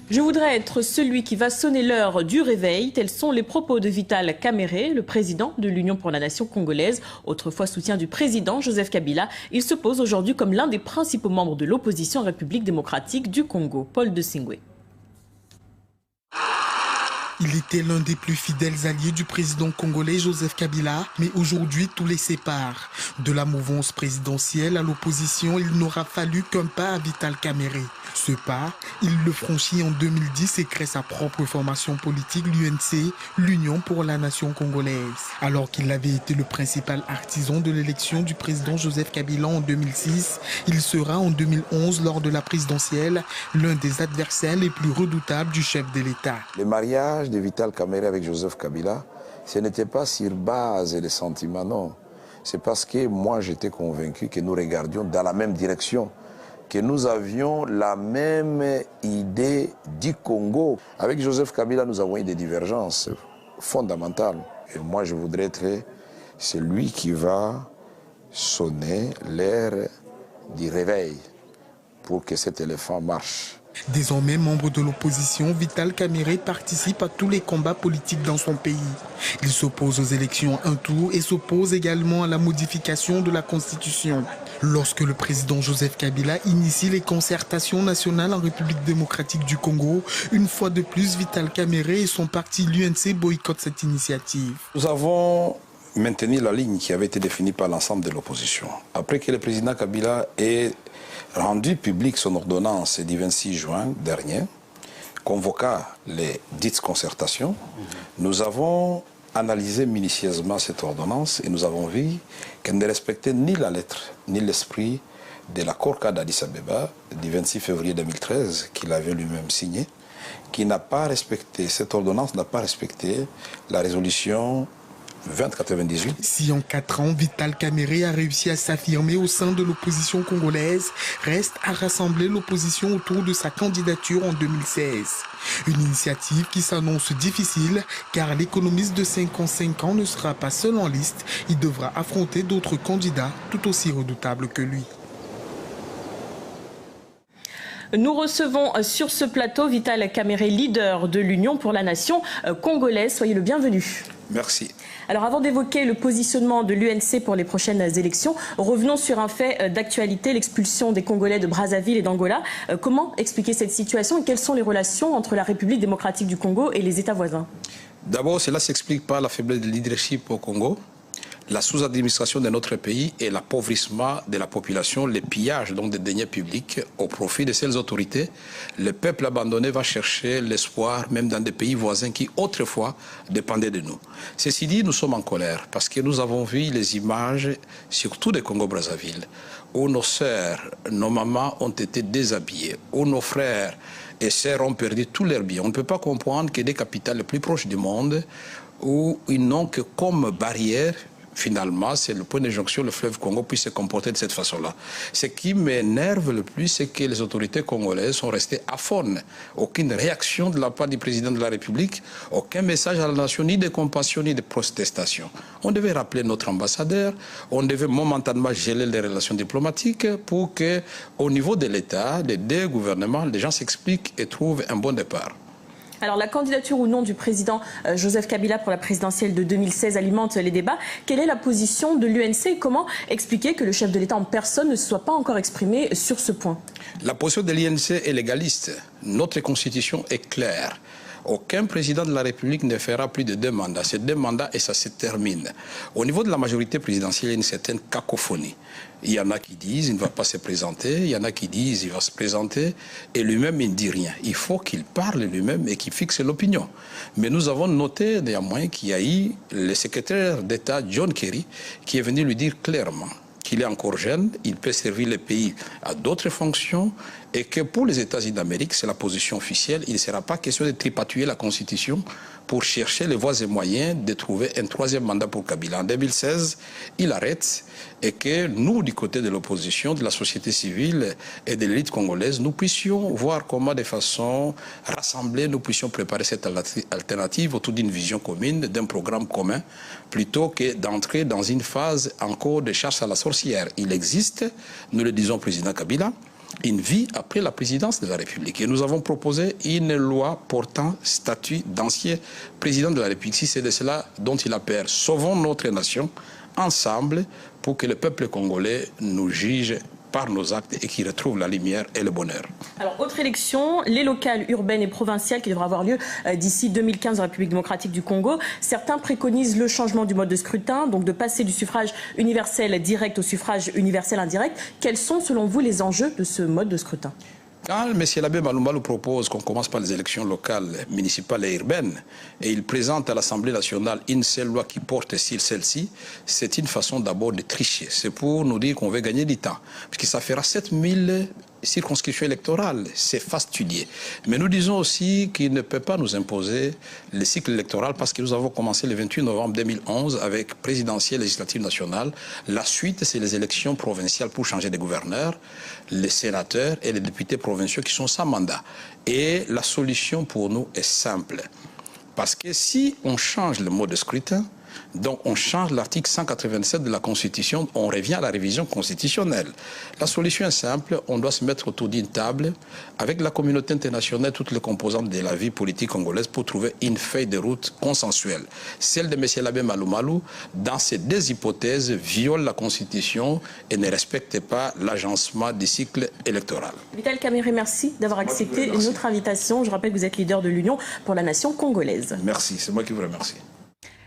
Je voudrais être celui qui va sonner l'heure du réveil. Tels sont les propos de Vital Kamerhe, le président de l'Union pour la nation congolaise, autrefois soutien du président Joseph Kabila. Il se pose aujourd'hui comme l'un des principaux membres de l'opposition République démocratique du Congo. Paul de Singwe. Il était l'un des plus fidèles alliés du président congolais Joseph Kabila, mais aujourd'hui tout les sépare. De la mouvance présidentielle à l'opposition, il n'aura fallu qu'un pas à Vital Kamerhe. Ce pas, il le franchit en 2010 et crée sa propre formation politique, l'UNC, l'Union pour la nation congolaise. Alors qu'il avait été le principal artisan de l'élection du président Joseph Kabila en 2006, il sera en 2011, lors de la présidentielle, l'un des adversaires les plus redoutables du chef de l'État. Le mariage de Vital Kamerhe avec Joseph Kabila, ce n'était pas sur base des sentiments, non. C'est parce que moi j'étais convaincu que nous regardions dans la même direction, que nous avions la même idée du Congo. Avec Joseph Kabila, nous avons eu des divergences fondamentales. Et moi, je voudrais être celui qui va sonner l'heure du réveil pour que cet éléphant marche. Désormais membre de l'opposition, Vital Kamerhe participe à tous les combats politiques dans son pays. Il s'oppose aux élections un tour et s'oppose également à la modification de la Constitution. Lorsque le président Joseph Kabila initie les concertations nationales en République démocratique du Congo, une fois de plus, Vital Kamerhe et son parti l'UNC boycottent cette initiative. Nous avons maintenu la ligne qui avait été définie par l'ensemble de l'opposition. Après que le président Kabila ait rendu public son ordonnance du 26 juin dernier, convoqua les dites concertations, nous avons analysé minutieusement cette ordonnance et nous avons vu qu'elle ne respectait ni la lettre ni l'esprit de l'accord-cadre d'Addis Abeba du 26 février 2013 qu'il avait lui-même signé, qui n'a pas respecté, cette ordonnance n'a pas respecté la résolution 2098. Si en 4 ans, Vital Kamerhe a réussi à s'affirmer au sein de l'opposition congolaise, reste à rassembler l'opposition autour de sa candidature en 2016. Une initiative qui s'annonce difficile car l'économiste de 55 ans ne sera pas seul en liste, il devra affronter d'autres candidats tout aussi redoutables que lui. Nous recevons sur ce plateau Vital Kamerhe, leader de l'Union pour la nation congolaise. Soyez le bienvenu. Merci. Alors avant d'évoquer le positionnement de l'UNC pour les prochaines élections, revenons sur un fait d'actualité, l'expulsion des Congolais de Brazzaville et d'Angola. Comment expliquer cette situation et quelles sont les relations entre la République démocratique du Congo et les États voisins? D'abord, cela s'explique par la faiblesse de leadership au Congo, la sous-administration de notre pays et l'appauvrissement de la population, les pillages donc des deniers publics au profit de ces autorités. Le peuple abandonné va chercher l'espoir même dans des pays voisins qui autrefois dépendaient de nous. Ceci dit, nous sommes en colère parce que nous avons vu les images, surtout des Congo-Brazzaville, où nos sœurs, nos mamans ont été déshabillées, où nos frères et sœurs ont perdu tous leurs biens. On ne peut pas comprendre que des capitales les plus proches du monde, où ils n'ont que comme barrière, finalement, c'est le point de jonction, le fleuve Congo puisse se comporter de cette façon-là. Ce qui m'énerve le plus, c'est que les autorités congolaises sont restées aphones. Aucune réaction de la part du président de la République, aucun message à la nation, ni de compassion, ni de protestation. On devait rappeler notre ambassadeur, on devait momentanément geler les relations diplomatiques pour que, au niveau de l'État, des deux gouvernements, les gens s'expliquent et trouvent un bon départ. Alors la candidature ou non du président Joseph Kabila pour la présidentielle de 2016 alimente les débats. Quelle est la position de l'UNC et comment expliquer que le chef de l'État en personne ne se soit pas encore exprimé sur ce point? La position de l'UNC est légaliste. Notre constitution est claire. Aucun président de la République ne fera plus de 2 mandats. C'est 2 mandats et ça se termine. Au niveau de la majorité présidentielle, il y a une certaine cacophonie. Il y en a qui disent qu'il ne va pas se présenter, il y en a qui disent qu'il va se présenter, et lui-même, il ne dit rien. Il faut qu'il parle lui-même et qu'il fixe l'opinion. Mais nous avons noté néanmoins qu'il y a eu le secrétaire d'État John Kerry qui est venu lui dire clairement qu'il est encore jeune, il peut servir le pays à d'autres fonctions et que pour les États-Unis d'Amérique, c'est la position officielle, il ne sera pas question de tripatouiller la Constitution pour chercher les voies et moyens de trouver un 3e mandat pour Kabila. En 2016, il arrête et que nous, du côté de l'opposition, de la société civile et de l'élite congolaise, nous puissions voir comment, de façon rassemblée, nous puissions préparer cette alternative autour d'une vision commune, d'un programme commun, plutôt que d'entrer dans une phase encore de chasse à la sorcière. Il existe, nous le disons, président Kabila, une vie après la présidence de la République. Et nous avons proposé une loi portant statut d'ancien président de la République. Si c'est de cela dont il a peur, sauvons notre nation ensemble pour que le peuple congolais nous juge par nos actes et qui retrouvent la lumière et le bonheur. Alors, autre élection, les locales, urbaines et provinciales qui devraient avoir lieu d'ici 2015 en République démocratique du Congo. Certains préconisent le changement du mode de scrutin, donc de passer du suffrage universel direct au suffrage universel indirect. Quels sont, selon vous, les enjeux de ce mode de scrutin ? Quand M. Labé Malumalu propose qu'on commence par les élections locales, municipales et urbaines, et il présente à l'Assemblée nationale une seule loi qui porte sur celle-ci, c'est une façon d'abord de tricher. C'est pour nous dire qu'on veut gagner du temps. Parce que ça fera 7000 circonscriptions électorales. C'est fastidieux. Mais nous disons aussi qu'il ne peut pas nous imposer le cycle électoral parce que nous avons commencé le 28 novembre 2011 avec présidentielle législative nationale. La suite, c'est les élections provinciales pour changer de gouverneurs, les sénateurs et les députés provinciaux qui sont sans mandat. Et la solution pour nous est simple. Parce que si on change le mode de scrutin, donc on change l'article 187 de la Constitution, on revient à la révision constitutionnelle. La solution est simple, on doit se mettre autour d'une table avec la communauté internationale, toutes les composantes de la vie politique congolaise pour trouver une feuille de route consensuelle. Celle de M. Labé Malumalu, dans ces deux hypothèses, viole la Constitution et ne respecte pas l'agencement du cycle électoral. Vital Kamerhe, merci d'avoir accepté notre invitation. Je rappelle que vous êtes leader de l'Union pour la nation congolaise. Merci, c'est moi qui vous remercie.